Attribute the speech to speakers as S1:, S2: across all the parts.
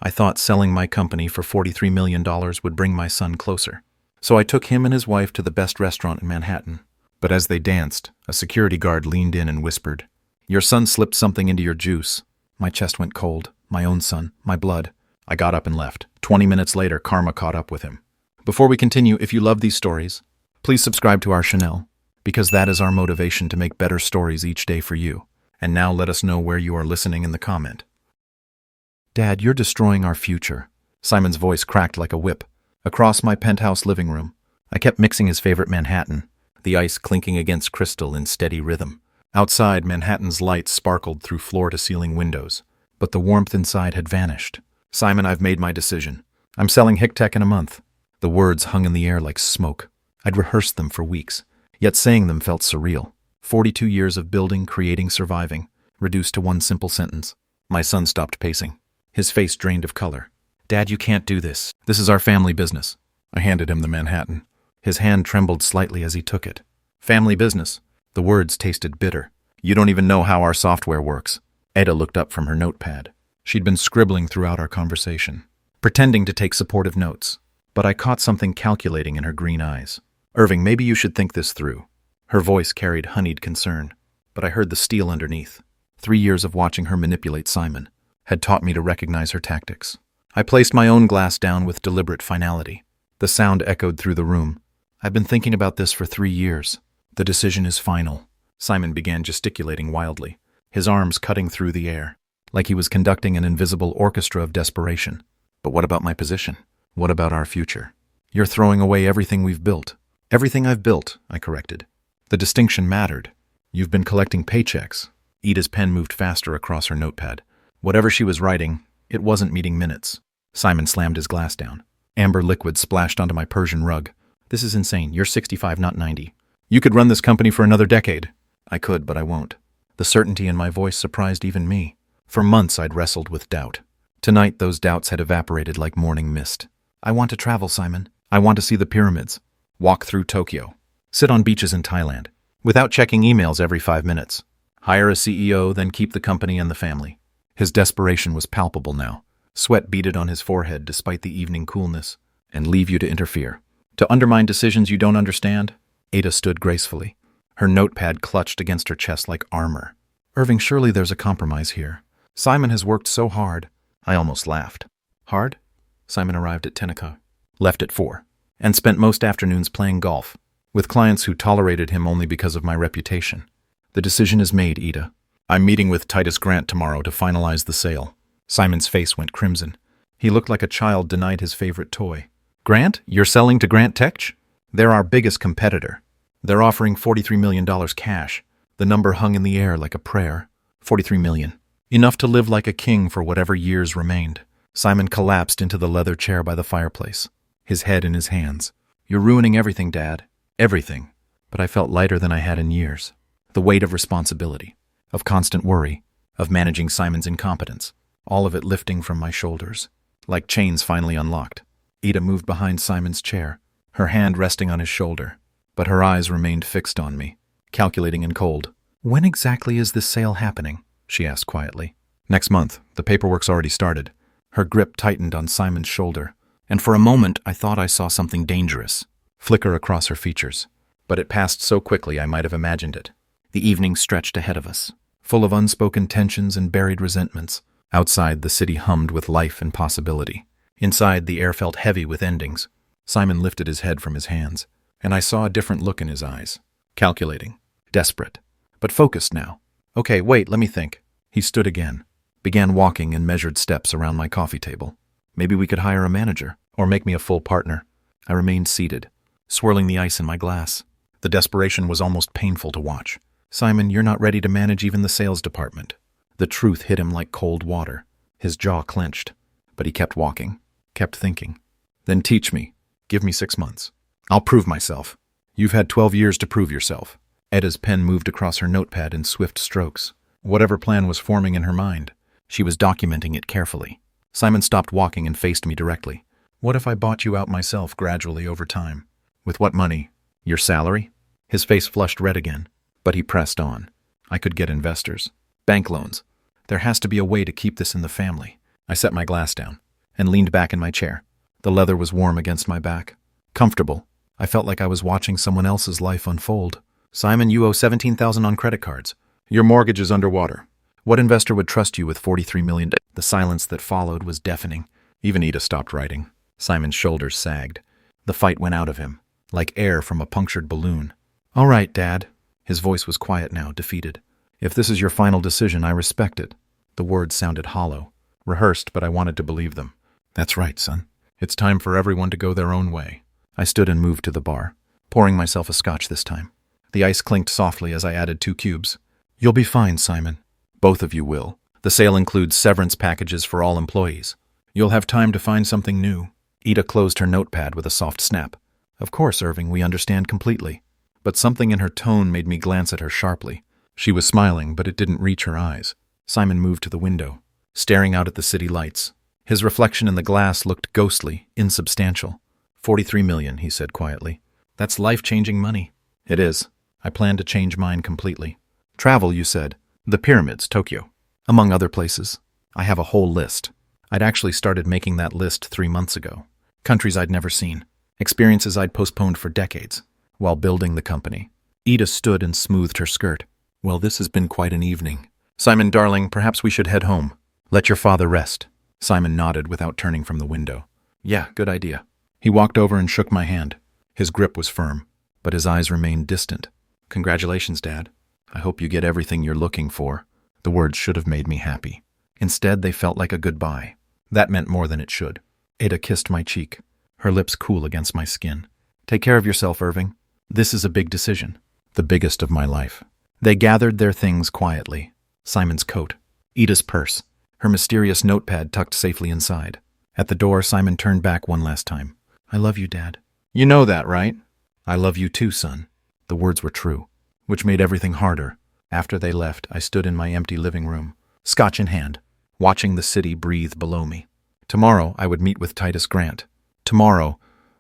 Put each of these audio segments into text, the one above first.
S1: I thought selling my company for $43 million would bring my son closer. So I took him and his wife to the best restaurant in Manhattan. But as they danced, a security guard leaned in and whispered, "Your son slipped something into your juice." My chest went cold. My own son, my blood. I got up and left. 20 minutes later, karma caught up with him. Before we continue, if you love these stories, please subscribe to our channel, because that is our motivation to make better stories each day for you. And now let us know where you are listening in the comment. "Dad, you're destroying our future." Simon's voice cracked like a whip. Across my penthouse living room, I kept mixing his favorite Manhattan, the ice clinking against crystal in steady rhythm. Outside, Manhattan's lights sparkled through floor-to-ceiling windows, but the warmth inside had vanished. "Simon, I've made my decision. I'm selling HickTech in a month." The words hung in the air like smoke. I'd rehearsed them for weeks, yet saying them felt surreal. 42 years of building, creating, surviving, reduced to one simple sentence. My son stopped pacing. His face drained of color. "Dad, you can't do this. This is our family business." I handed him the Manhattan. His hand trembled slightly as he took it. "Family business." The words tasted bitter. "You don't even know how our software works." Ada looked up from her notepad. She'd been scribbling throughout our conversation, pretending to take supportive notes. But I caught something calculating in her green eyes. "Irving, maybe you should think this through." Her voice carried honeyed concern, but I heard the steel underneath. 3 years of watching her manipulate Simon had taught me to recognize her tactics. I placed my own glass down with deliberate finality. The sound echoed through the room. "I've been thinking about this for 3 years. The decision is final." Simon began gesticulating wildly, his arms cutting through the air, like he was conducting an invisible orchestra of desperation. "But what about my position? What about our future?" "You're throwing away everything we've built." "Everything I've built," I corrected. The distinction mattered. "You've been collecting paychecks." Ida's pen moved faster across her notepad. Whatever she was writing, it wasn't meeting minutes. Simon slammed his glass down. Amber liquid splashed onto my Persian rug. "This is insane. You're 65, not 90. You could run this company for another decade." "I could, but I won't." The certainty in my voice surprised even me. For months I'd wrestled with doubt. Tonight those doubts had evaporated like morning mist. "I want to travel, Simon. I want to see the pyramids. Walk through Tokyo. Sit on beaches in Thailand. Without checking emails every 5 minutes. Hire a CEO, then keep the company and the family." His desperation was palpable now. Sweat beaded on his forehead despite the evening coolness. "And leave you to interfere. To undermine decisions you don't understand?" Ada stood gracefully. Her notepad clutched against her chest like armor. "Irving, surely there's a compromise here. Simon has worked so hard." I almost laughed. "Hard?" Simon arrived at 10 o'clock, left at 4, and spent most afternoons playing golf, with clients who tolerated him only because of my reputation. "The decision is made, Ida. I'm meeting with Titus Grant tomorrow to finalize the sale." Simon's face went crimson. He looked like a child denied his favorite toy. "Grant? You're selling to Grant Tech? They're our biggest competitor. They're offering $43 million cash." The number hung in the air like a prayer. 43 million. Enough to live like a king for whatever years remained. Simon collapsed into the leather chair by the fireplace, his head in his hands. "You're ruining everything, Dad. Everything." But I felt lighter than I had in years. The weight of responsibility, of constant worry, of managing Simon's incompetence, all of it lifting from my shoulders, like chains finally unlocked. Ida moved behind Simon's chair, her hand resting on his shoulder, but her eyes remained fixed on me, calculating and cold. "When exactly is this sale happening?" she asked quietly. "Next month. The paperwork's already started." Her grip tightened on Simon's shoulder, and for a moment I thought I saw something dangerous flicker across her features. But it passed so quickly I might have imagined it. The evening stretched ahead of us, full of unspoken tensions and buried resentments. Outside, the city hummed with life and possibility. Inside, the air felt heavy with endings. Simon lifted his head from his hands, and I saw a different look in his eyes. Calculating, desperate, but focused now. "Okay, wait, let me think." He stood again, began walking in measured steps around my coffee table. "Maybe we could hire a manager, or make me a full partner." I remained seated, swirling the ice in my glass. The desperation was almost painful to watch. "Simon, you're not ready to manage even the sales department." The truth hit him like cold water. His jaw clenched, but he kept walking, kept thinking. "Then teach me. Give me 6 months. I'll prove myself." "You've had 12 years to prove yourself." Eda's pen moved across her notepad in swift strokes. Whatever plan was forming in her mind, she was documenting it carefully. Simon stopped walking and faced me directly. "What if I bought you out myself gradually over time?" "With what money? Your salary?" His face flushed red again, but he pressed on. "I could get investors. Bank loans. There has to be a way to keep this in the family." I set my glass down. and leaned back in my chair. The leather was warm against my back. Comfortable. I felt like I was watching someone else's life unfold. Simon, you owe $17,000 on credit cards. Your mortgage is underwater. What investor would trust you with $43 million? The silence that followed was deafening. Even Ida stopped writing. Simon's shoulders sagged. The fight went out of him, like air from a punctured balloon. All right, Dad. His voice was quiet now, defeated. If this is your final decision, I respect it. The words sounded hollow, rehearsed, but I wanted to believe them. That's right, son. It's time for everyone to go their own way. I stood and moved to the bar, pouring myself a scotch this time. The ice clinked softly as I added 2 cubes. You'll be fine, Simon. Both of you will. The sale includes severance packages for all employees. You'll have time to find something new. Ida closed her notepad with a soft snap. Of course, Irving, we understand completely. But something in her tone made me glance at her sharply. She was smiling, but it didn't reach her eyes. Simon moved to the window, staring out at the city lights. His reflection in the glass looked ghostly, insubstantial. $43 million, he said quietly. That's life-changing money. It is. I plan to change mine completely. Travel, you said. The pyramids, Tokyo. Among other places. I have a whole list. I'd actually started making that list 3 months ago. Countries I'd never seen. Experiences I'd postponed for decades. While building the company. Ida stood and smoothed her skirt. Well, this has been quite an evening. Simon, darling, perhaps we should head home. Let your father rest. Simon nodded without turning from the window. Yeah, good idea. He walked over and shook my hand. His grip was firm, but his eyes remained distant. Congratulations, Dad. I hope you get everything you're looking for. The words should have made me happy. Instead, they felt like a goodbye. That meant more than it should. Ada kissed my cheek, her lips cool against my skin. Take care of yourself, Irving. This is a big decision. The biggest of my life. They gathered their things quietly. Simon's coat, Ida's purse, her mysterious notepad tucked safely inside. At the door, Simon turned back one last time. I love you, Dad. You know that, right? I love you too, son. The words were true, which made everything harder. After they left, I stood in my empty living room, scotch in hand, watching the city breathe below me. Tomorrow, I would meet with Titus Grant. Tomorrow,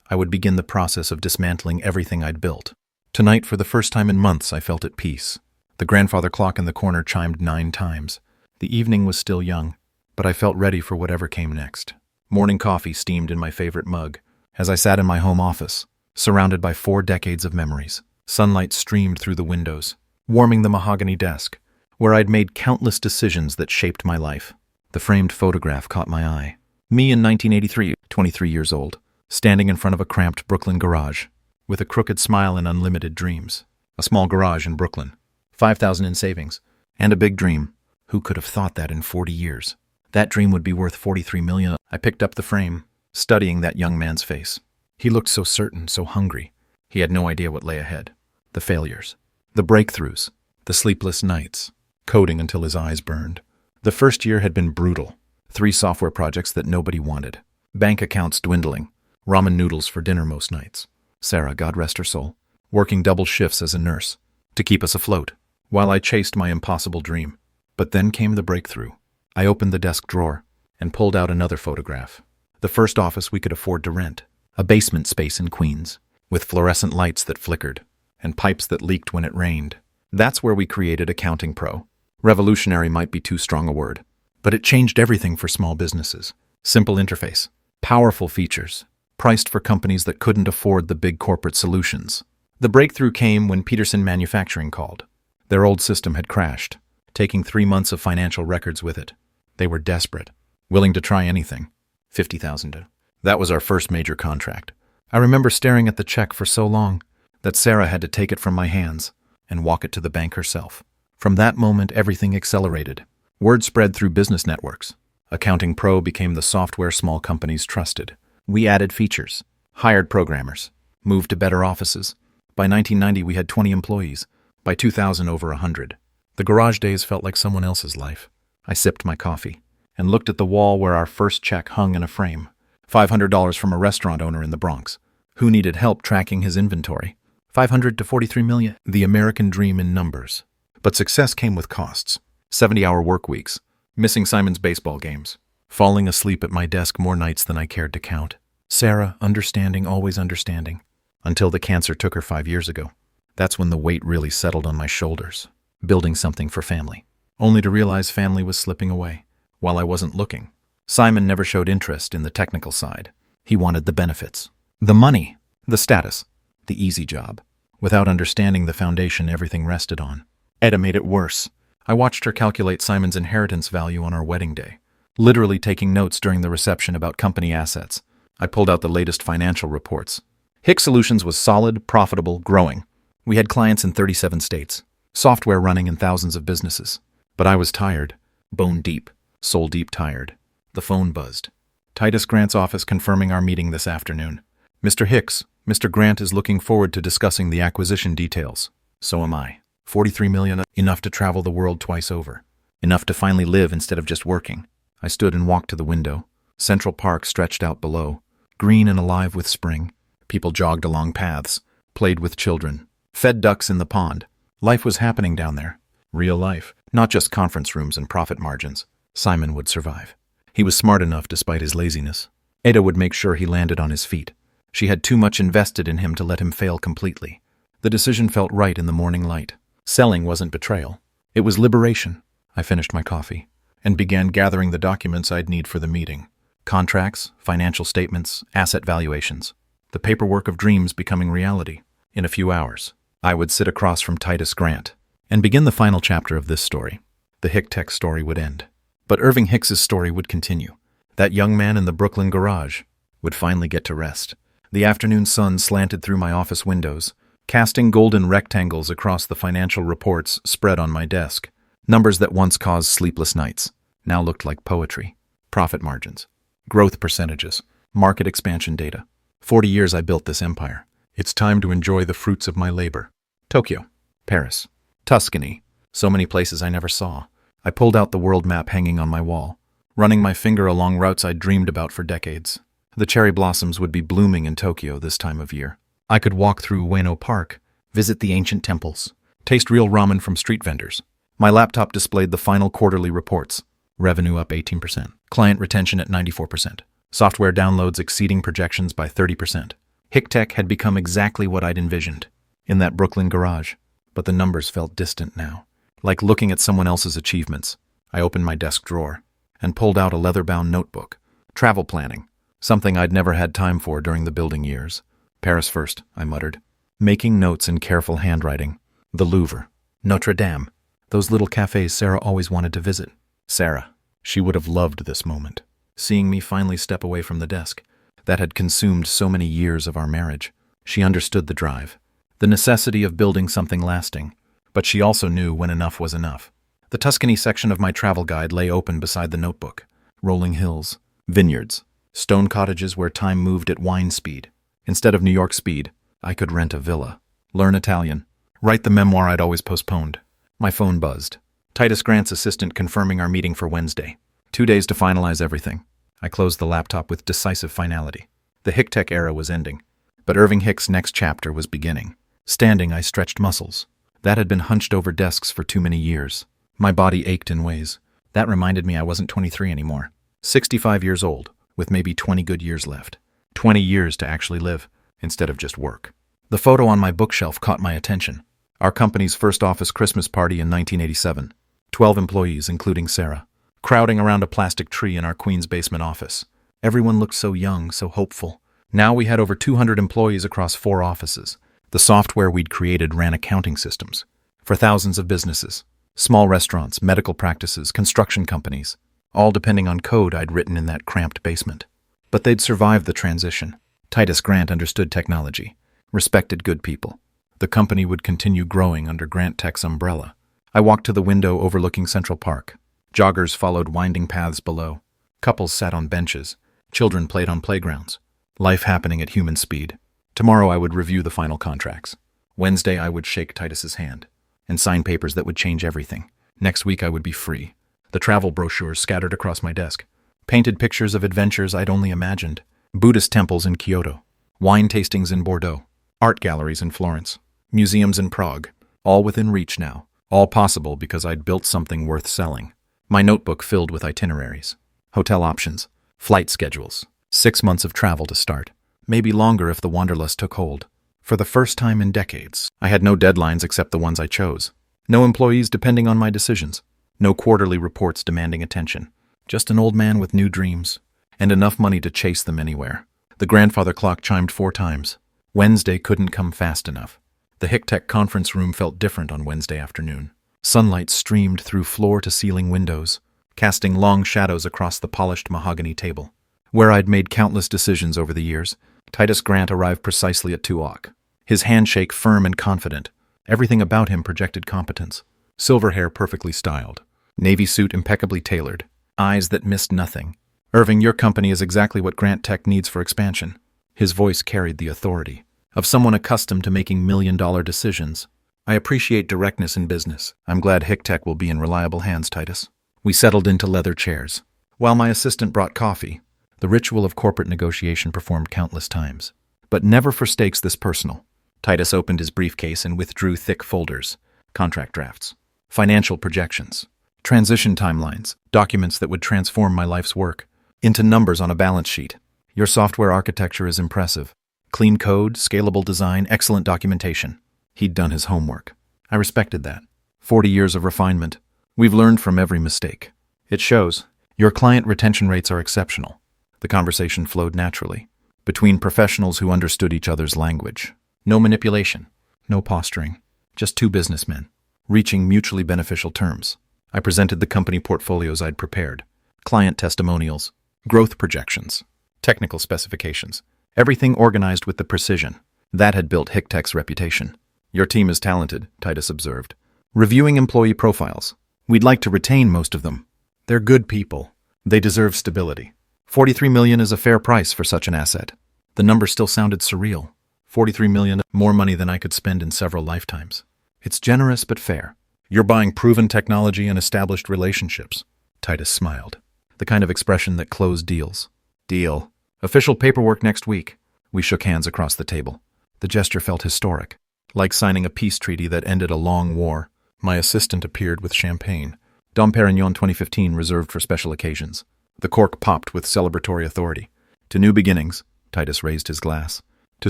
S1: I would begin the process of dismantling everything I'd built. Tonight, for the first time in months, I felt at peace. The grandfather clock in the corner chimed 9 times. The evening was still young, but I felt ready for whatever came next. Morning coffee steamed in my favorite mug. As I sat in my home office, surrounded by 4 decades of memories, sunlight streamed through the windows, warming the mahogany desk, where I'd made countless decisions that shaped my life. The framed photograph caught my eye. Me in 1983, 23 years old, standing in front of a cramped Brooklyn garage, with a crooked smile and unlimited dreams. A small garage in Brooklyn, $5,000 in savings, and a big dream. Who could have thought that in 40 years? That dream would be worth $43 million. I picked up the frame, studying that young man's face. He looked so certain, so hungry. He had no idea what lay ahead. The failures, the breakthroughs, the sleepless nights, coding until his eyes burned. The first year had been brutal. 3 software projects that nobody wanted. Bank accounts dwindling. Ramen noodles for dinner most nights. Sarah, God rest her soul, working double shifts as a nurse to keep us afloat, while I chased my impossible dream. But then came the breakthrough. I opened the desk drawer and pulled out another photograph. The first office we could afford to rent. A basement space in Queens, with fluorescent lights that flickered and pipes that leaked when it rained. That's where we created Accounting Pro. Revolutionary might be too strong a word, but it changed everything for small businesses. Simple interface, powerful features, priced for companies that couldn't afford the big corporate solutions. The breakthrough came when Peterson Manufacturing called. Their old system had crashed, taking 3 months of financial records with it. They were desperate, willing to try anything. $50,000. That was our first major contract. I remember staring at the check for so long that Sarah had to take it from my hands and walk it to the bank herself. From that moment, everything accelerated. Word spread through business networks. Accounting Pro became the software small companies trusted. We added features, hired programmers, moved to better offices. By 1990, we had 20 employees. By 2000, over 100. The garage days felt like someone else's life. I sipped my coffee and looked at the wall where our first check hung in a frame. $500 from a restaurant owner in the Bronx, who needed help tracking his inventory. $500 to $43 million. The American dream in numbers. But success came with costs. 70-hour work weeks, missing Simon's baseball games, falling asleep at my desk more nights than I cared to count. Sarah, understanding, always understanding, until the cancer took her 5 years ago. That's when the weight really settled on my shoulders, building something for family, only to realize family was slipping away while I wasn't looking. Simon never showed interest in the technical side. He wanted the benefits, the money, the status, the easy job, without understanding the foundation everything rested on. Etta made it worse. I watched her calculate Simon's inheritance value on our wedding day, literally taking notes during the reception about company assets. I pulled out the latest financial reports. Hicks Solutions was solid, profitable, growing. We had clients in 37 states, software running in thousands of businesses. But I was tired, bone deep, soul deep tired. The phone buzzed. Titus Grant's office confirming our meeting this afternoon. Mr. Hicks, Mr. Grant is looking forward to discussing the acquisition details. So am I. 43 million, enough to travel the world twice over. Enough to finally live instead of just working. I stood and walked to the window. Central Park stretched out below, green and alive with spring. People jogged along paths, played with children, fed ducks in the pond. Life was happening down there. Real life, not just conference rooms and profit margins. Simon would survive. He was smart enough despite his laziness. Ada would make sure he landed on his feet. She had too much invested in him to let him fail completely. The decision felt right in the morning light. Selling wasn't betrayal. It was liberation. I finished my coffee and began gathering the documents I'd need for the meeting. Contracts, financial statements, asset valuations. The paperwork of dreams becoming reality. In a few hours, I would sit across from Titus Grant and begin the final chapter of this story. The Hick story would end. But Irving Hicks's story would continue. That young man in the Brooklyn garage would finally get to rest. The afternoon sun slanted through my office windows, casting golden rectangles across the financial reports spread on my desk. Numbers that once caused sleepless nights now looked like poetry. Profit margins, growth percentages, market expansion data. 40 years I built this empire. It's time to enjoy the fruits of my labor. Tokyo, Paris, Tuscany, so many places I never saw. I pulled out the world map hanging on my wall, running my finger along routes I'd dreamed about for decades. The cherry blossoms would be blooming in Tokyo this time of year. I could walk through Ueno Park, visit the ancient temples, taste real ramen from street vendors. My laptop displayed the final quarterly reports. Revenue up 18%. Client retention at 94%. Software downloads exceeding projections by 30%. Hick had become exactly what I'd envisioned in that Brooklyn garage. But the numbers felt distant now, like looking at someone else's achievements. I opened my desk drawer and pulled out a leather-bound notebook. Travel planning, something I'd never had time for during the building years. Paris first, I muttered, making notes in careful handwriting. The Louvre, Notre Dame, those little cafes Sarah always wanted to visit. Sarah, she would have loved this moment, seeing me finally step away from the desk that had consumed so many years of our marriage. She understood the drive, the necessity of building something lasting, but she also knew when enough was enough. The Tuscany section of my travel guide lay open beside the notebook. Rolling hills, vineyards, stone cottages where time moved at wine speed. Instead of New York speed, I could rent a villa, learn Italian, write the memoir I'd always postponed. My phone buzzed. Titus Grant's assistant confirming our meeting for Wednesday. 2 days to finalize everything. I closed the laptop with decisive finality. The Hick era was ending, but Irving Hick's next chapter was beginning. Standing, I stretched muscles. That had been hunched over desks for too many years. My body ached in ways. That reminded me I wasn't 23 anymore. 65 years old, with maybe 20 good years left. 20 years to actually live, instead of just work. The photo on my bookshelf caught my attention. Our company's first office Christmas party in 1987. 12 employees, including Sarah, crowding around a plastic tree in our Queens basement office. Everyone looked so young, so hopeful. Now we had over 200 employees across 4 offices. The software we'd created ran accounting systems for thousands of businesses, small restaurants, medical practices, construction companies, all depending on code I'd written in that cramped basement. But they'd survived the transition. Titus Grant understood technology, respected good people. The company would continue growing under Grant Tech's umbrella. I walked to the window overlooking Central Park. Joggers followed winding paths below. Couples sat on benches. Children played on playgrounds. Life happening at human speed. Tomorrow I would review the final contracts. Wednesday I would shake Titus's hand and sign papers that would change everything. Next week I would be free. The travel brochures scattered across my desk. Painted pictures of adventures I'd only imagined. Buddhist temples in Kyoto. Wine tastings in Bordeaux. Art galleries in Florence. Museums in Prague. All within reach now. All possible because I'd built something worth selling. My notebook filled with itineraries. Hotel options. Flight schedules. 6 months of travel to start. Maybe longer if the wanderlust took hold. For the first time in decades, I had no deadlines except the ones I chose. No employees depending on my decisions. No quarterly reports demanding attention. Just an old man with new dreams, and enough money to chase them anywhere. The grandfather clock chimed 4 times. Wednesday couldn't come fast enough. The HICTech conference room felt different on Wednesday afternoon. Sunlight streamed through floor-to-ceiling windows, casting long shadows across the polished mahogany table. Where I'd made countless decisions over the years, Titus Grant arrived precisely at 2 o'clock. His handshake firm and confident. Everything about him projected competence. Silver hair perfectly styled. Navy suit impeccably tailored. Eyes that missed nothing. Irving, your company is exactly what Grant Tech needs for expansion. His voice carried the authority of someone accustomed to making million-dollar decisions. I appreciate directness in business. I'm glad HICTech will be in reliable hands, Titus. We settled into leather chairs. While my assistant brought coffee, the ritual of corporate negotiation performed countless times. But never for stakes this personal. Titus opened his briefcase and withdrew thick folders. Contract drafts. Financial projections. Transition timelines. Documents that would transform my life's work into numbers on a balance sheet. Your software architecture is impressive. Clean code, scalable design, excellent documentation. He'd done his homework. I respected that. 40 years of refinement. We've learned from every mistake. It shows. Your client retention rates are exceptional. The conversation flowed naturally, between professionals who understood each other's language. No manipulation, no posturing, just 2 businessmen, reaching mutually beneficial terms. I presented the company portfolios I'd prepared, client testimonials, growth projections, technical specifications, everything organized with the precision that had built HICTech's reputation. Your team is talented, Titus observed. Reviewing employee profiles. We'd like to retain most of them. They're good people. They deserve stability. $43 million is a fair price for such an asset. The number still sounded surreal. $43 million, more money than I could spend in several lifetimes. It's generous but fair. You're buying proven technology and established relationships. Titus smiled. The kind of expression that closed deals. Deal. Official paperwork next week. We shook hands across the table. The gesture felt historic, like signing a peace treaty that ended a long war. My assistant appeared with champagne. Dom Perignon 2015 reserved for special occasions. The cork popped with celebratory authority. To new beginnings, Titus raised his glass. To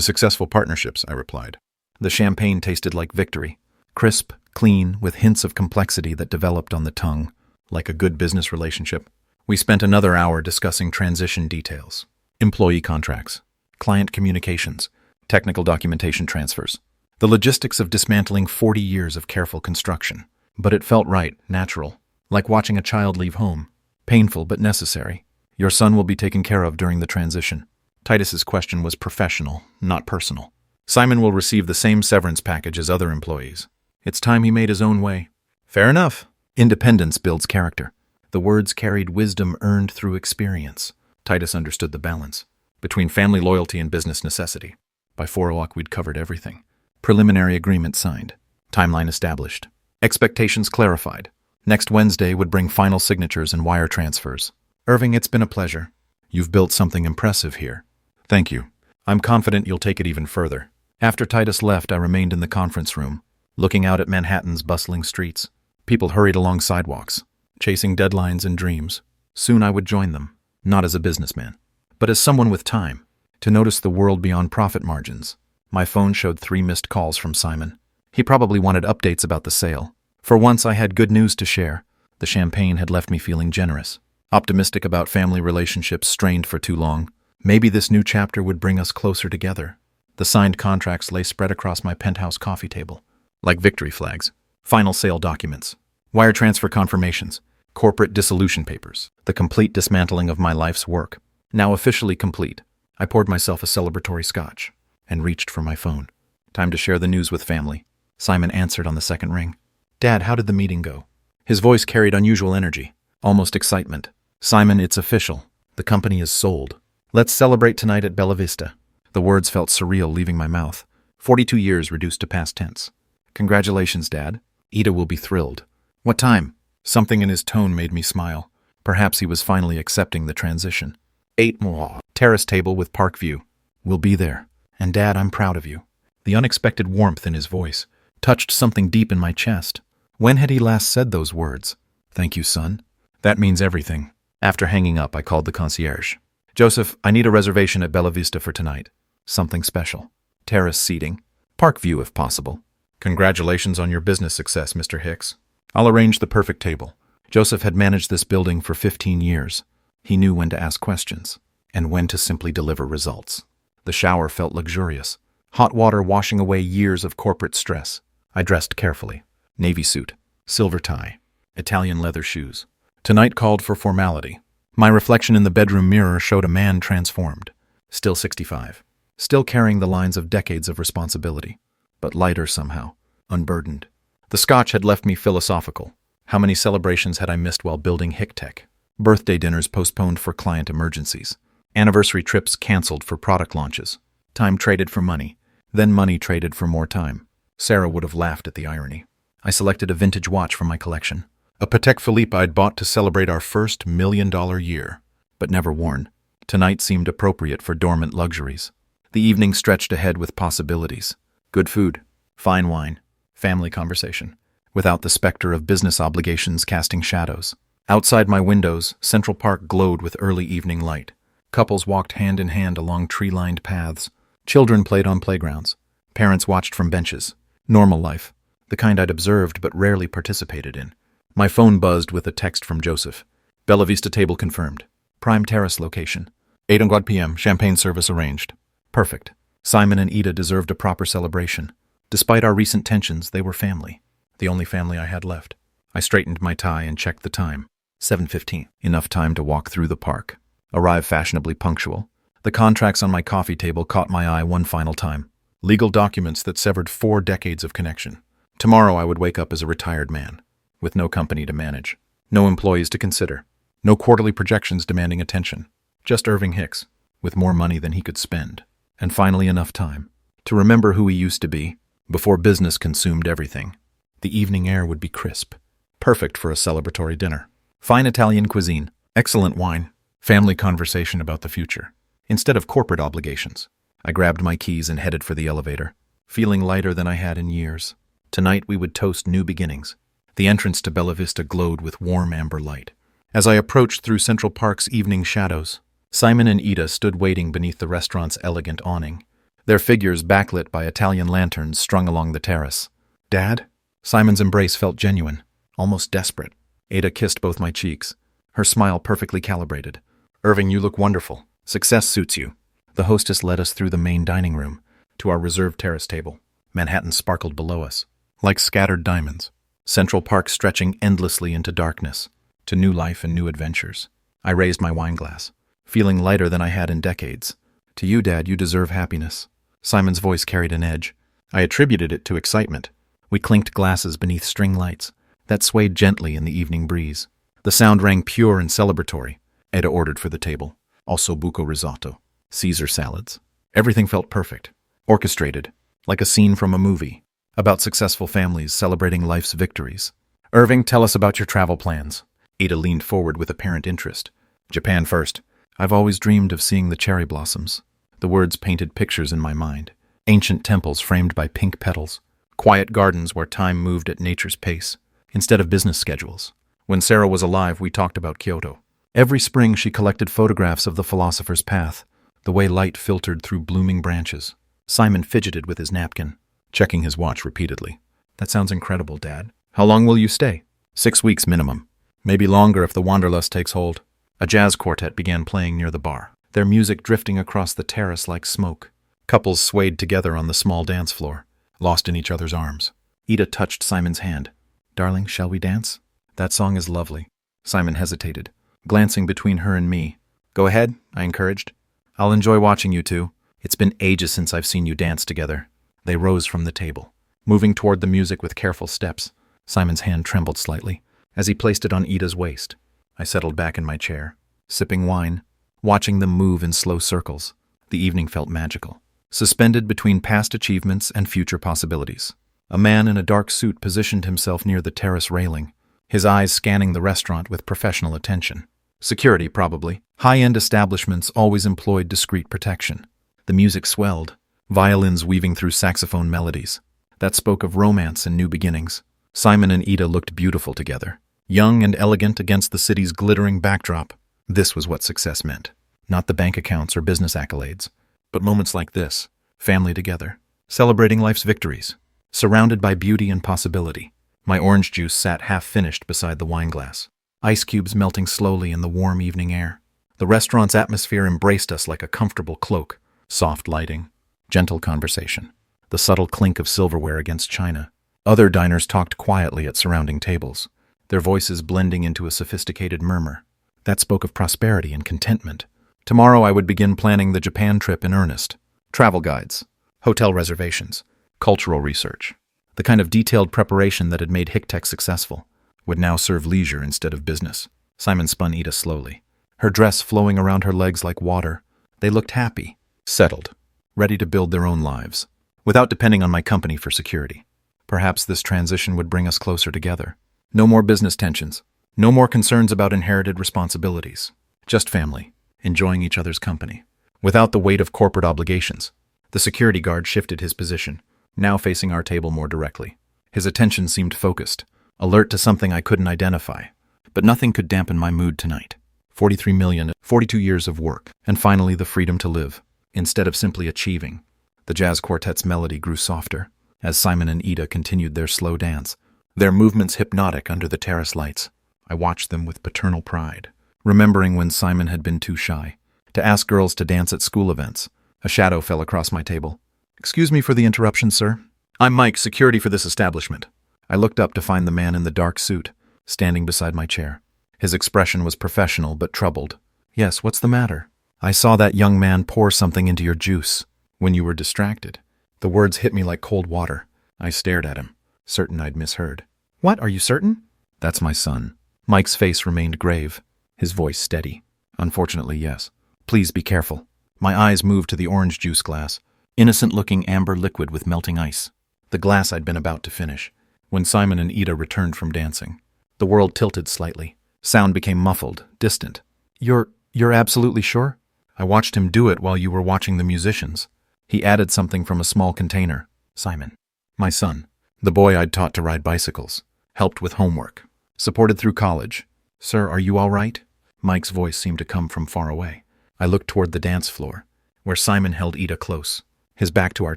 S1: successful partnerships, I replied. The champagne tasted like victory. Crisp, clean, with hints of complexity that developed on the tongue, like a good business relationship. We spent another hour discussing transition details, employee contracts, client communications, technical documentation transfers, the logistics of dismantling 40 years of careful construction. But it felt right, natural, like watching a child leave home. Painful but necessary. Your son will be taken care of during the transition. Titus's question was professional, not personal. Simon will receive the same severance package as other employees. It's time he made his own way. Fair enough. Independence builds character. The words carried wisdom earned through experience. Titus understood the balance between family loyalty and business necessity. By 4 o'clock, we'd covered everything. Preliminary agreement signed. Timeline established. Expectations clarified. Next Wednesday would bring final signatures and wire transfers. Irving, it's been a pleasure. You've built something impressive here. Thank you. I'm confident you'll take it even further. After Titus left, I remained in the conference room, looking out at Manhattan's bustling streets. People hurried along sidewalks, chasing deadlines and dreams. Soon I would join them, not as a businessman, but as someone with time, to notice the world beyond profit margins. My phone showed 3 missed calls from Simon. He probably wanted updates about the sale. For once I had good news to share. The champagne had left me feeling generous, optimistic about family relationships strained for too long. Maybe this new chapter would bring us closer together. The signed contracts lay spread across my penthouse coffee table, like victory flags, final sale documents, wire transfer confirmations, corporate dissolution papers, the complete dismantling of my life's work. Now officially complete, I poured myself a celebratory scotch and reached for my phone. Time to share the news with family. Simon answered on the second ring. Dad, how did the meeting go? His voice carried unusual energy, almost excitement. Simon, it's official. The company is sold. Let's celebrate tonight at Bella Vista. The words felt surreal leaving my mouth. 42 years reduced to past tense. Congratulations, Dad. Ida will be thrilled. What time? Something in his tone made me smile. Perhaps he was finally accepting the transition. 8 more. Terrace table with park view. We'll be there. And Dad, I'm proud of you. The unexpected warmth in his voice touched something deep in my chest. When had he last said those words? Thank you, son. That means everything. After hanging up, I called the concierge. Joseph, I need a reservation at Bella Vista for tonight. Something special. Terrace seating. Park view if possible. Congratulations on your business success, Mr. Hicks. I'll arrange the perfect table. Joseph had managed this building for 15 years. He knew when to ask questions and when to simply deliver results. The shower felt luxurious, hot water washing away years of corporate stress. I dressed carefully. Navy suit, silver tie, Italian leather shoes. Tonight called for formality. My reflection in the bedroom mirror showed a man transformed. Still 65. Still carrying the lines of decades of responsibility, but lighter somehow, unburdened. The scotch had left me philosophical. How many celebrations had I missed while building HickTech? Birthday dinners postponed for client emergencies. Anniversary trips canceled for product launches. Time traded for money, then money traded for more time. Sarah would have laughed at the irony. I selected a vintage watch from my collection. A Patek Philippe I'd bought to celebrate our first $1 million year, but never worn. Tonight seemed appropriate for dormant luxuries. The evening stretched ahead with possibilities. Good food, fine wine, family conversation, without the specter of business obligations casting shadows. Outside my windows, Central Park glowed with early evening light. Couples walked hand in hand along tree-lined paths. Children played on playgrounds. Parents watched from benches. Normal life, the kind I'd observed but rarely participated in. My phone buzzed with a text from Joseph. Bella Vista table confirmed. Prime Terrace location. 8 p.m., champagne service arranged. Perfect. Simon and Ida deserved a proper celebration. Despite our recent tensions, they were family. The only family I had left. I straightened my tie and checked the time. 7:15. Enough time to walk through the park. Arrive fashionably punctual. The contracts on my coffee table caught my eye one final time. Legal documents that severed 4 decades of connection. Tomorrow I would wake up as a retired man, with no company to manage, no employees to consider, no quarterly projections demanding attention. Just Irving Hicks, with more money than he could spend. And finally enough time to remember who he used to be before business consumed everything. The evening air would be crisp, perfect for a celebratory dinner. Fine Italian cuisine, excellent wine, family conversation about the future. Instead of corporate obligations, I grabbed my keys and headed for the elevator, feeling lighter than I had in years. Tonight we would toast new beginnings. The entrance to Bella Vista glowed with warm amber light. As I approached through Central Park's evening shadows, Simon and Ida stood waiting beneath the restaurant's elegant awning, their figures backlit by Italian lanterns strung along the terrace. "Dad?" Simon's embrace felt genuine, almost desperate. Ada kissed both my cheeks, her smile perfectly calibrated. "Irving, you look wonderful. Success suits you." The hostess led us through the main dining room to our reserved terrace table. Manhattan sparkled below us, like scattered diamonds. Central Park stretching endlessly into darkness, to new life and new adventures. I raised my wine glass, feeling lighter than I had in decades. "To you, Dad, you deserve happiness." Simon's voice carried an edge. I attributed it to excitement. We clinked glasses beneath string lights that swayed gently in the evening breeze. The sound rang pure and celebratory. Ada ordered for the table. Also buco risotto, Caesar salads. Everything felt perfect, orchestrated, like a scene from a movie, about successful families celebrating life's victories. "Irving, tell us about your travel plans." Ada leaned forward with apparent interest. "Japan first. I've always dreamed of seeing the cherry blossoms." The words painted pictures in my mind. Ancient temples framed by pink petals. Quiet gardens where time moved at nature's pace, instead of business schedules. When Sarah was alive, we talked about Kyoto. Every spring she collected photographs of the philosopher's path, the way light filtered through blooming branches. Simon fidgeted with his napkin, checking his watch repeatedly. "That sounds incredible, Dad. How long will you stay?" 6 weeks minimum. Maybe longer if the wanderlust takes hold. A jazz quartet began playing near the bar, their music drifting across the terrace like smoke. Couples swayed together on the small dance floor, lost in each other's arms. Ida touched Simon's hand. "Darling, shall we dance?" "That song is lovely." Simon hesitated, glancing between her and me. "Go ahead," I encouraged. "I'll enjoy watching you two. It's been ages since I've seen you dance together." They rose from the table, moving toward the music with careful steps. Simon's hand trembled slightly as he placed it on Ida's waist. I settled back in my chair, sipping wine, watching them move in slow circles. The evening felt magical, suspended between past achievements and future possibilities. A man in a dark suit positioned himself near the terrace railing, his eyes scanning the restaurant with professional attention. Security, probably. High-end establishments always employed discreet protection. The music swelled, violins weaving through saxophone melodies that spoke of romance and new beginnings. Simon and Ida looked beautiful together, young and elegant against the city's glittering backdrop. This was what success meant. Not the bank accounts or business accolades, but moments like this, family together, celebrating life's victories, surrounded by beauty and possibility. My orange juice sat half-finished beside the wine glass. ice cubes melting slowly in the warm evening air. The restaurant's atmosphere embraced us like a comfortable cloak. Soft lighting, gentle conversation, the subtle clink of silverware against china. Other diners talked quietly at surrounding tables, their voices blending into a sophisticated murmur. That spoke of prosperity and contentment. Tomorrow I would begin planning the Japan trip in earnest. Travel guides, hotel reservations, cultural research. The kind of detailed preparation that had made HICTech successful would now serve leisure instead of business. Simon spun Ida slowly, her dress flowing around her legs like water. They looked happy, settled, ready to build their own lives, without depending on my company for security. Perhaps this transition would bring us closer together. No more business tensions, no more concerns about inherited responsibilities. Just family, enjoying each other's company, without the weight of corporate obligations. The security guard shifted his position, now facing our table more directly. His attention seemed focused, alert to something I couldn't identify. But nothing could dampen my mood tonight. 43 million, 42 years of work, and finally the freedom to live, instead of simply achieving. The jazz quartet's melody grew softer, as Simon and Ida continued their slow dance, their movements hypnotic under the terrace lights. I watched them with paternal pride, remembering when Simon had been too shy to ask girls to dance at school events. A shadow fell across my table. "Excuse me for the interruption, sir. I'm Mike, security for this establishment." I looked up to find the man in the dark suit, standing beside my chair. His expression was professional but troubled. "Yes, what's the matter?" "I saw that young man pour something into your juice when you were distracted." The words hit me like cold water. I stared at him, certain I'd misheard. "What, are you certain?" "That's my son." Mike's face remained grave, his voice steady. "Unfortunately, yes. Please be careful." My eyes moved to the orange juice glass, innocent-looking amber liquid with melting ice. The glass I'd been about to finish, when Simon and Ida returned from dancing. The world tilted slightly. Sound became muffled, distant. You're absolutely sure?" "I watched him do it while you were watching the musicians." He added something from a small container. "Simon. My son. The boy I'd taught to ride bicycles. Helped with homework. Supported through college. Sir, are you all right?" Mike's voice seemed to come from far away. I looked toward the dance floor, where Simon held Ida close, his back to our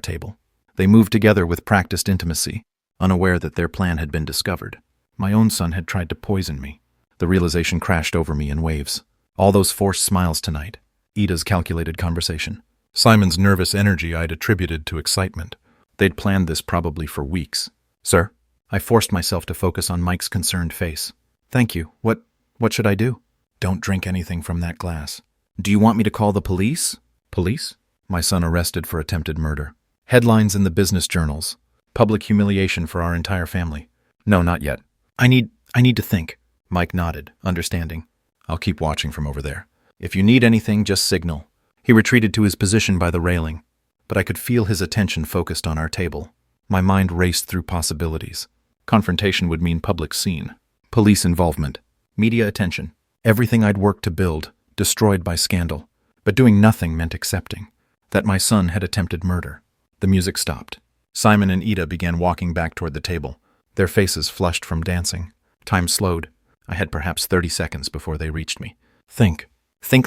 S1: table. They moved together with practiced intimacy, unaware that their plan had been discovered. My own son had tried to poison me. The realization crashed over me in waves. All those forced smiles tonight, Ida's calculated conversation, Simon's nervous energy I'd attributed to excitement. They'd planned this probably for weeks. "Sir?" I forced myself to focus on Mike's concerned face. "Thank you. What should I do?" "Don't drink anything from that glass." "Do you want me to call the police?" "Police?" "My son arrested for attempted murder. Headlines in the business journals. Public humiliation for our entire family." "No, not yet. I need to think." Mike nodded, understanding. "I'll keep watching from over there. If you need anything, just signal." He retreated to his position by the railing, but I could feel his attention focused on our table. My mind raced through possibilities. Confrontation would mean public scene, police involvement, media attention. Everything I'd worked to build, destroyed by scandal. But doing nothing meant accepting that my son had attempted murder. The music stopped. Simon and Ida began walking back toward the table, their faces flushed from dancing. Time slowed. I had perhaps 30 seconds before they reached me. Think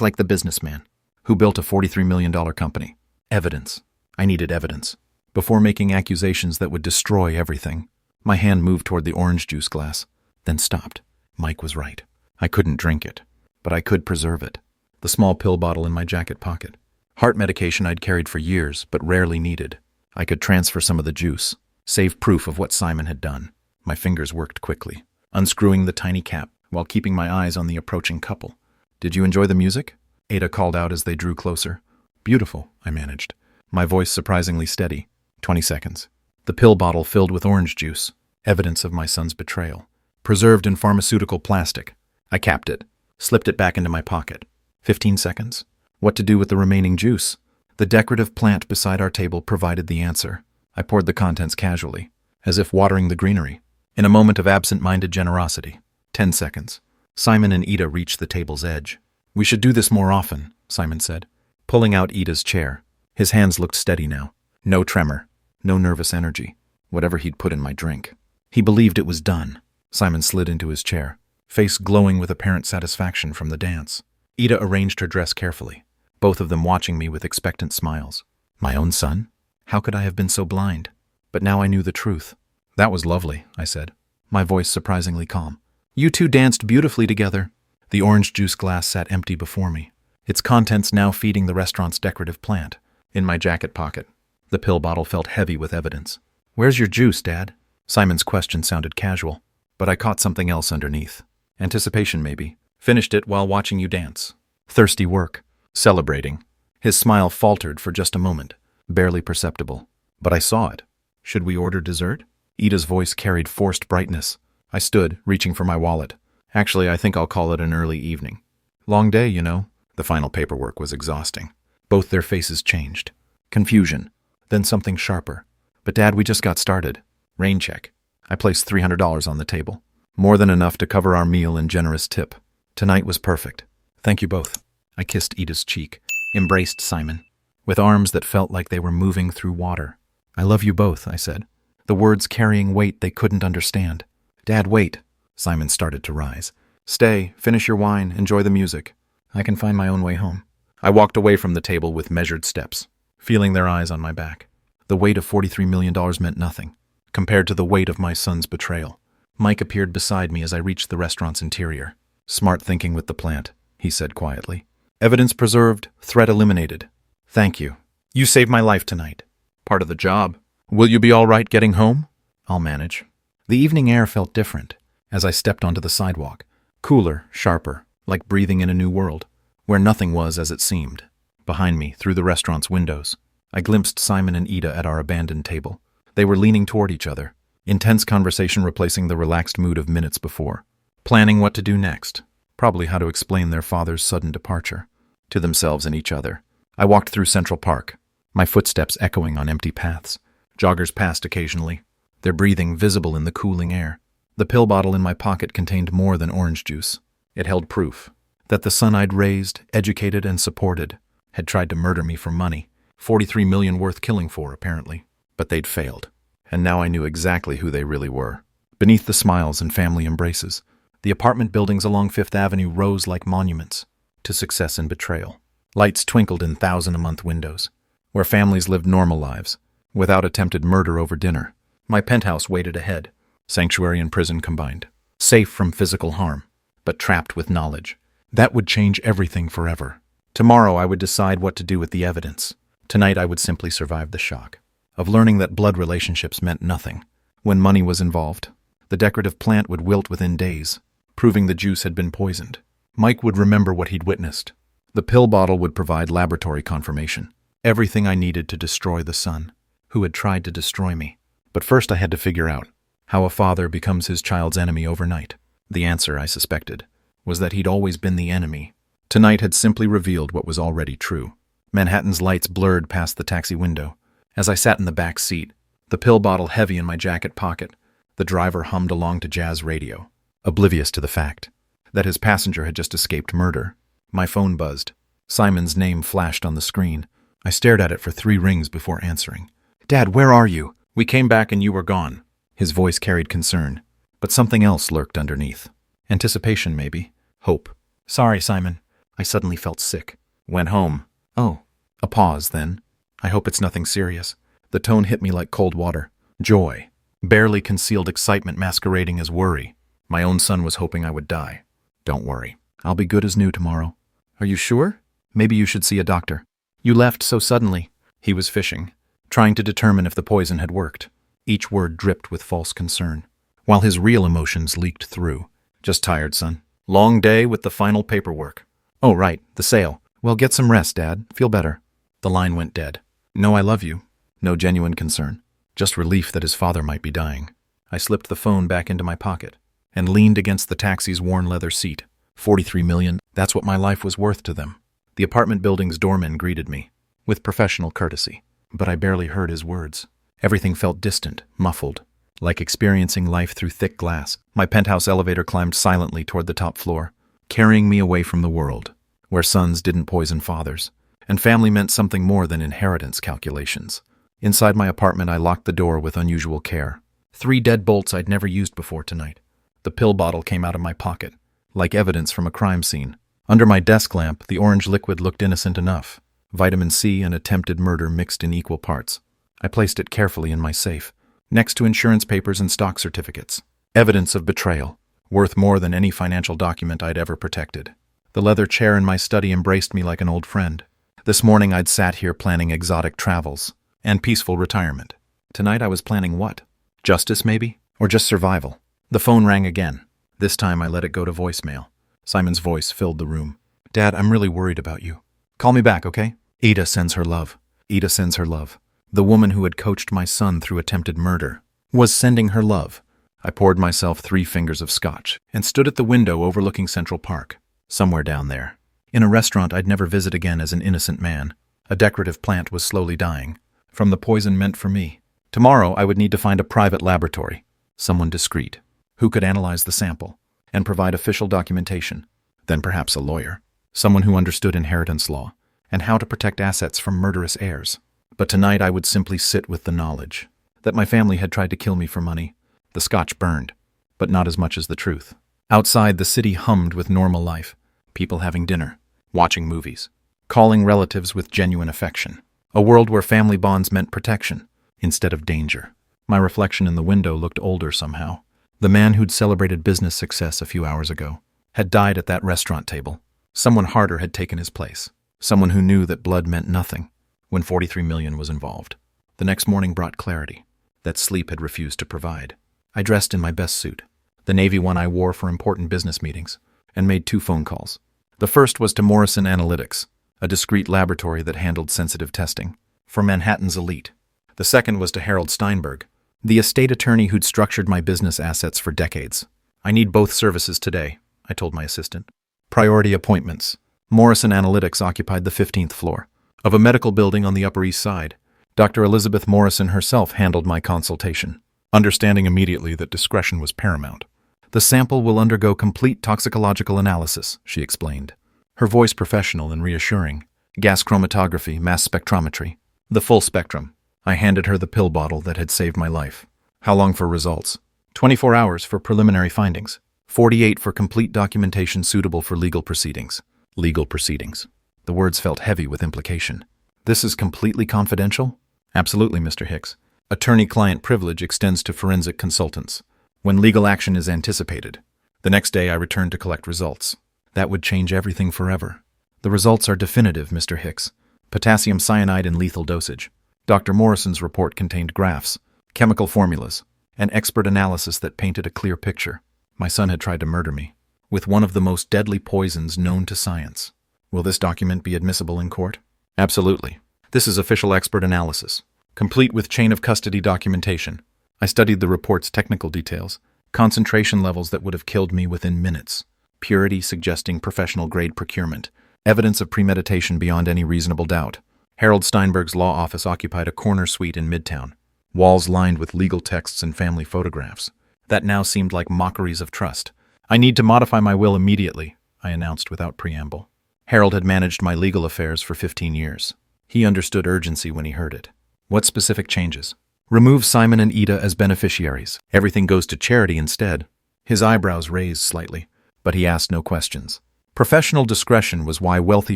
S1: like the businessman who built a $43 million company. Evidence. I needed evidence. Before making accusations that would destroy everything. My hand moved toward the orange juice glass, then stopped. Mike was right. I couldn't drink it, but I could preserve it. The small pill bottle in my jacket pocket. Heart medication I'd carried for years, but rarely needed. I could transfer some of the juice, save proof of what Simon had done. My fingers worked quickly, unscrewing the tiny cap while keeping my eyes on the approaching couple. "Did you enjoy the music?" Ada called out as they drew closer. "Beautiful," I managed, my voice surprisingly steady. 20 seconds. The pill bottle filled with orange juice, evidence of my son's betrayal. Preserved in pharmaceutical plastic. I capped it, slipped it back into my pocket. 15 seconds. What to do with the remaining juice? The decorative plant beside our table provided the answer. I poured the contents casually, as if watering the greenery, in a moment of absent-minded generosity. 10 seconds. Simon and Ida reached the table's edge. "We should do this more often," Simon said, pulling out Ida's chair. His hands looked steady now. No tremor, no nervous energy, whatever he'd put in my drink. He believed it was done. Simon slid into his chair, face glowing with apparent satisfaction from the dance. Ida arranged her dress carefully, both of them watching me with expectant smiles. My own son? How could I have been so blind? But now I knew the truth. "That was lovely," I said, my voice surprisingly calm. You two danced beautifully together. The orange juice glass sat empty before me, its contents now feeding the restaurant's decorative plant. In my jacket pocket, the pill bottle felt heavy with evidence. Where's your juice, Dad? Simon's question sounded casual, but I caught something else underneath. Anticipation, maybe. Finished it while watching you dance. Thirsty work. Celebrating. His smile faltered for just a moment, barely perceptible. But I saw it. Should we order dessert? Ida's voice carried forced brightness. I stood, reaching for my wallet. Actually, I think I'll call it an early evening. Long day, you know. The final paperwork was exhausting. Both their faces changed. Confusion. Then something sharper. But Dad, we just got started. Rain check. I placed $300 on the table. More than enough to cover our meal and generous tip. Tonight was perfect. Thank you both. I kissed Ida's cheek, embraced Simon, with arms that felt like they were moving through water. I love you both, I said, the words carrying weight they couldn't understand. Dad, wait. Simon started to rise. Stay, finish your wine, enjoy the music. I can find my own way home. I walked away from the table with measured steps, feeling their eyes on my back. The weight of $43 million meant nothing, compared to the weight of my son's betrayal. Mike appeared beside me as I reached the restaurant's interior. Smart thinking with the plant, he said quietly. Evidence preserved, threat eliminated. Thank you. You saved my life tonight. Part of the job. Will you be all right getting home? I'll manage. The evening air felt different as I stepped onto the sidewalk. Cooler, sharper, like breathing in a new world, where nothing was as it seemed. Behind me, through the restaurant's windows, I glimpsed Simon and Ida at our abandoned table. They were leaning toward each other, intense conversation replacing the relaxed mood of minutes before. Planning what to do next, probably how to explain their father's sudden departure. To themselves and each other. I walked through Central Park, my footsteps echoing on empty paths. Joggers passed occasionally, their breathing visible in the cooling air. The pill bottle in my pocket contained more than orange juice. It held proof that the son I'd raised, educated, and supported had tried to murder me for money. $43 million worth killing for, apparently. But they'd failed. And now I knew exactly who they really were. Beneath the smiles and family embraces, the apartment buildings along Fifth Avenue rose like monuments to success and betrayal. Lights twinkled in thousand-a-month windows, where families lived normal lives, without attempted murder over dinner. My penthouse waited ahead, sanctuary and prison combined. Safe from physical harm, but trapped with knowledge. That would change everything forever. Tomorrow I would decide what to do with the evidence. Tonight I would simply survive the shock of learning that blood relationships meant nothing. When money was involved, the decorative plant would wilt within days, proving the juice had been poisoned. Mike would remember what he'd witnessed. The pill bottle would provide laboratory confirmation. Everything I needed to destroy the son, who had tried to destroy me. But first I had to figure out how a father becomes his child's enemy overnight. The answer, I suspected, was that he'd always been the enemy. Tonight had simply revealed what was already true. Manhattan's lights blurred past the taxi window. As I sat in the back seat, the pill bottle heavy in my jacket pocket, the driver hummed along to jazz radio, oblivious to the fact that his passenger had just escaped murder. My phone buzzed. Simon's name flashed on the screen. I stared at it for 3 rings before answering. Dad, where are you? We came back and you were gone. His voice carried concern, but something else lurked underneath. Anticipation, maybe. Hope. Sorry, Simon. I suddenly felt sick. Went home. Oh. A pause, then. I hope it's nothing serious. The tone hit me like cold water. Joy. Barely concealed excitement masquerading as worry. My own son was hoping I would die. Don't worry. I'll be good as new tomorrow. Are you sure? Maybe you should see a doctor. You left so suddenly. He was fishing, trying to determine if the poison had worked. Each word dripped with false concern, while his real emotions leaked through. Just tired, son. Long day with the final paperwork. Oh, right, the sale. Well, get some rest, Dad. Feel better. The line went dead. No, I love you. No genuine concern. Just relief that his father might be dying. I slipped the phone back into my pocket and leaned against the taxi's worn leather seat. $43 million, that's what my life was worth to them. The apartment building's doorman greeted me, with professional courtesy, but I barely heard his words. Everything felt distant, muffled, like experiencing life through thick glass. My penthouse elevator climbed silently toward the top floor, carrying me away from the world, where sons didn't poison fathers, and family meant something more than inheritance calculations. Inside my apartment, I locked the door with unusual care. 3 dead bolts I'd never used before tonight. The pill bottle came out of my pocket, like evidence from a crime scene. Under my desk lamp, the orange liquid looked innocent enough. Vitamin C and attempted murder mixed in equal parts. I placed it carefully in my safe, next to insurance papers and stock certificates. Evidence of betrayal, worth more than any financial document I'd ever protected. The leather chair in my study embraced me like an old friend. This morning I'd sat here planning exotic travels and peaceful retirement. Tonight I was planning what? Justice, maybe? Or just survival? The phone rang again. This time I let it go to voicemail. Simon's voice filled the room. Dad, I'm really worried about you. Call me back, okay? Ida sends her love. Ida sends her love. The woman who had coached my son through attempted murder was sending her love. I poured myself 3 fingers of scotch and stood at the window overlooking Central Park. Somewhere down there, in a restaurant I'd never visit again as an innocent man, a decorative plant was slowly dying from the poison meant for me. Tomorrow I would need to find a private laboratory, someone discreet, who could analyze the sample and provide official documentation. Then perhaps a lawyer, someone who understood inheritance law and how to protect assets from murderous heirs. But tonight I would simply sit with the knowledge that my family had tried to kill me for money. The scotch burned, but not as much as the truth. Outside, the city hummed with normal life, people having dinner, watching movies, calling relatives with genuine affection. A world where family bonds meant protection instead of danger. My reflection in the window looked older somehow. The man who'd celebrated business success a few hours ago had died at that restaurant table. Someone harder had taken his place. Someone who knew that blood meant nothing when 43 million was involved. The next morning brought clarity that sleep had refused to provide. I dressed in my best suit, the navy one I wore for important business meetings, and made 2 phone calls. The first was to Morrison Analytics, a discreet laboratory that handled sensitive testing for Manhattan's elite. The second was to Harold Steinberg, the estate attorney who'd structured my business assets for decades. I need both services today, I told my assistant. Priority appointments. Morrison Analytics occupied the 15th floor of a medical building on the Upper East Side. Dr. Elizabeth Morrison herself handled my consultation, understanding immediately that discretion was paramount. The sample will undergo complete toxicological analysis, she explained, her voice professional and reassuring. Gas chromatography, mass spectrometry, the full spectrum. I handed her the pill bottle that had saved my life. How long for results? 24 hours for preliminary findings. 48 for complete documentation suitable for legal proceedings. Legal proceedings. The words felt heavy with implication. This is completely confidential? Absolutely, Mr. Hicks. Attorney-client privilege extends to forensic consultants when legal action is anticipated. The next day I returned to collect results. That would change everything forever. The results are definitive, Mr. Hicks. Potassium cyanide in lethal dosage. Dr. Morrison's report contained graphs, chemical formulas, and expert analysis that painted a clear picture. My son had tried to murder me with one of the most deadly poisons known to science. Will this document be admissible in court? Absolutely. This is official expert analysis, complete with chain of custody documentation. I studied the report's technical details, concentration levels that would have killed me within minutes, purity suggesting professional-grade procurement, evidence of premeditation beyond any reasonable doubt. Harold Steinberg's law office occupied a corner suite in Midtown, walls lined with legal texts and family photographs that now seemed like mockeries of trust. I need to modify my will immediately, I announced without preamble. Harold had managed my legal affairs for 15 years. He understood urgency when he heard it. What specific changes? Remove Simon and Ida as beneficiaries. Everything goes to charity instead. His eyebrows raised slightly, but he asked no questions. Professional discretion was why wealthy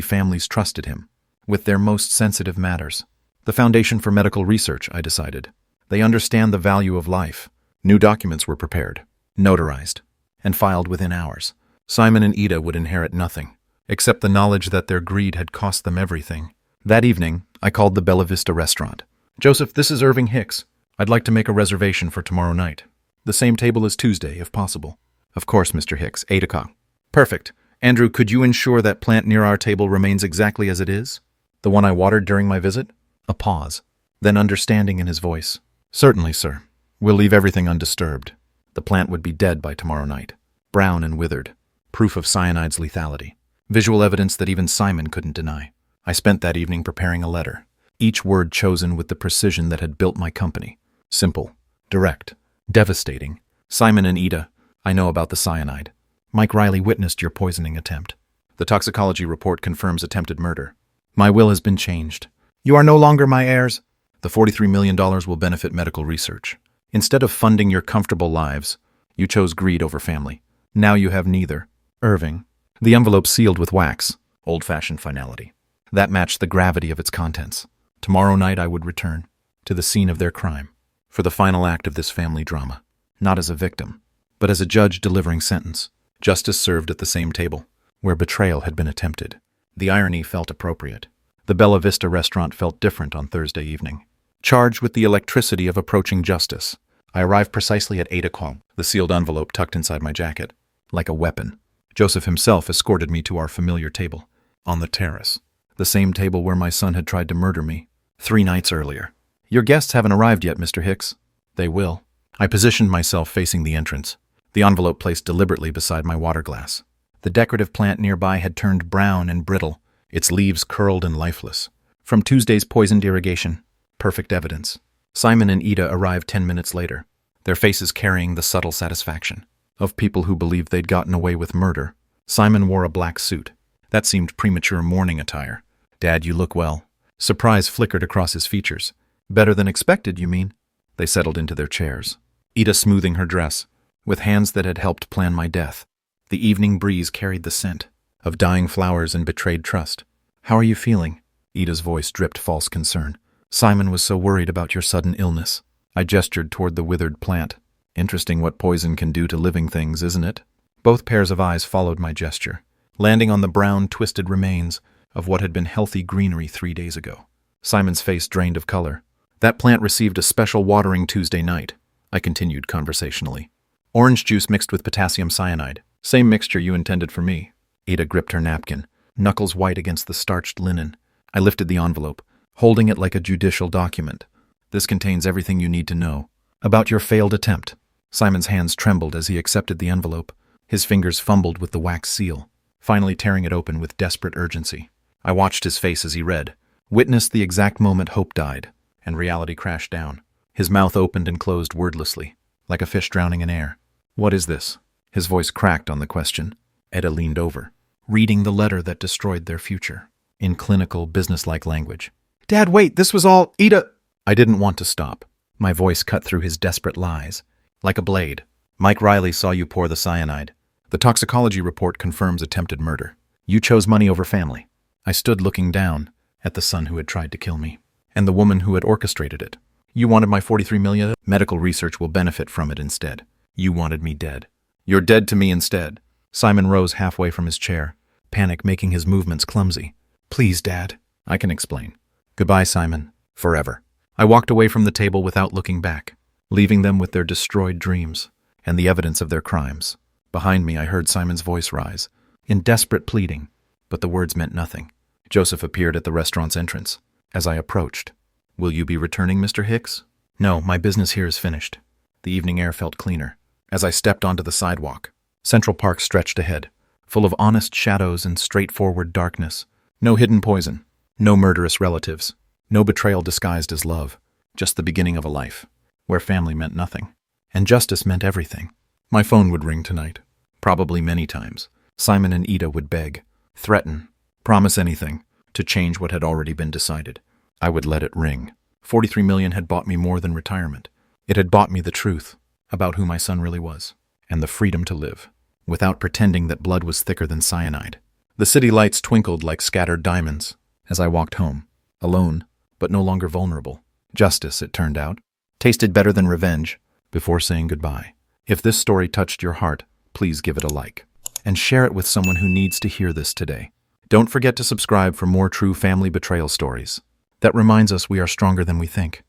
S1: families trusted him with their most sensitive matters. The Foundation for Medical Research, I decided. They understand the value of life. New documents were prepared, notarized, and filed within hours. Simon and Ida would inherit nothing, except the knowledge that their greed had cost them everything. That evening, I called the Bella Vista restaurant. Joseph, this is Irving Hicks. I'd like to make a reservation for tomorrow night. The same table as Tuesday, if possible. Of course, Mr. Hicks, 8 o'clock. Perfect. Andrew, could you ensure that plant near our table remains exactly as it is? The one I watered during my visit? A pause, then understanding in his voice. Certainly, sir. We'll leave everything undisturbed. The plant would be dead by tomorrow night. Brown and withered. Proof of cyanide's lethality. Visual evidence that even Simon couldn't deny. I spent that evening preparing a letter, each word chosen with the precision that had built my company. Simple, direct, devastating. Simon and Ida, I know about the cyanide. Mike Riley witnessed your poisoning attempt. The toxicology report confirms attempted murder. My will has been changed. You are no longer my heirs. The $43 million will benefit medical research. Instead of funding your comfortable lives, you chose greed over family. Now you have neither. Irving. The envelope sealed with wax, old-fashioned finality. That matched the gravity of its contents. Tomorrow night I would return to the scene of their crime for the final act of this family drama, not as a victim, but as a judge delivering sentence. Justice served at the same table, where betrayal had been attempted. The irony felt appropriate. The Bella Vista restaurant felt different on Thursday evening. Charged with the electricity of approaching justice, I arrived precisely at 8 o'clock, the sealed envelope tucked inside my jacket, like a weapon. Joseph himself escorted me to our familiar table, on the terrace, the same table where my son had tried to murder me 3 nights earlier. "Your guests haven't arrived yet, Mr. Hicks." "They will." I positioned myself facing the entrance, the envelope placed deliberately beside my water glass. The decorative plant nearby had turned brown and brittle, its leaves curled and lifeless. From Tuesday's poisoned irrigation. Perfect evidence. Simon and Ida arrived 10 minutes later, their faces carrying the subtle satisfaction of people who believed they'd gotten away with murder. Simon wore a black suit. That seemed premature mourning attire. "Dad, you look well." Surprise flickered across his features. "Better than expected, you mean?" They settled into their chairs, Ida smoothing her dress, with hands that had helped plan my death. The evening breeze carried the scent of dying flowers and betrayed trust. "How are you feeling?" Ida's voice dripped false concern. "Simon was so worried about your sudden illness." I gestured toward the withered plant. Interesting what poison can do to living things, isn't it? Both pairs of eyes followed my gesture, landing on the brown, twisted remains of what had been healthy greenery 3 days ago. Simon's face drained of color. "That plant received a special watering Tuesday night," I continued conversationally. "Orange juice mixed with potassium cyanide. Same mixture you intended for me." Ida gripped her napkin, knuckles white against the starched linen. I lifted the envelope, holding it like a judicial document. "This contains everything you need to know about your failed attempt." Simon's hands trembled as he accepted the envelope. His fingers fumbled with the wax seal, finally tearing it open with desperate urgency. I watched his face as he read, witnessed the exact moment hope died and reality crashed down. His mouth opened and closed wordlessly, like a fish drowning in air. "What is this?" His voice cracked on the question. Ida leaned over, reading the letter that destroyed their future, in clinical, businesslike language. "Dad, wait, this was all Ida—" I didn't want to stop. My voice cut through his desperate lies, like a blade. "Mike Riley saw you pour the cyanide. The toxicology report confirms attempted murder. You chose money over family." I stood looking down at the son who had tried to kill me, and the woman who had orchestrated it. "You wanted my $43 million? Medical research will benefit from it instead. You wanted me dead. You're dead to me instead." Simon rose halfway from his chair, panic making his movements clumsy. "Please, Dad." "I can explain. Goodbye, Simon. Forever." I walked away from the table without looking back, leaving them with their destroyed dreams and the evidence of their crimes. Behind me, I heard Simon's voice rise, in desperate pleading, but the words meant nothing. Joseph appeared at the restaurant's entrance. As I approached, "Will you be returning, Mr. Hicks?" "No, my business here is finished." The evening air felt cleaner. As I stepped onto the sidewalk, Central Park stretched ahead, full of honest shadows and straightforward darkness. No hidden poison, no murderous relatives, no betrayal disguised as love, just the beginning of a life, where family meant nothing, and justice meant everything. My phone would ring tonight, probably many times. Simon and Ida would beg, threaten, promise anything, to change what had already been decided. I would let it ring. $43 million had bought me more than retirement. It had bought me the truth about who my son really was, and the freedom to live, without pretending that blood was thicker than cyanide. The city lights twinkled like scattered diamonds as I walked home, alone, but no longer vulnerable. Justice, it turned out, tasted better than revenge before saying goodbye. If this story touched your heart, please give it a like, and share it with someone who needs to hear this today. Don't forget to subscribe for more true family betrayal stories. That reminds us we are stronger than we think.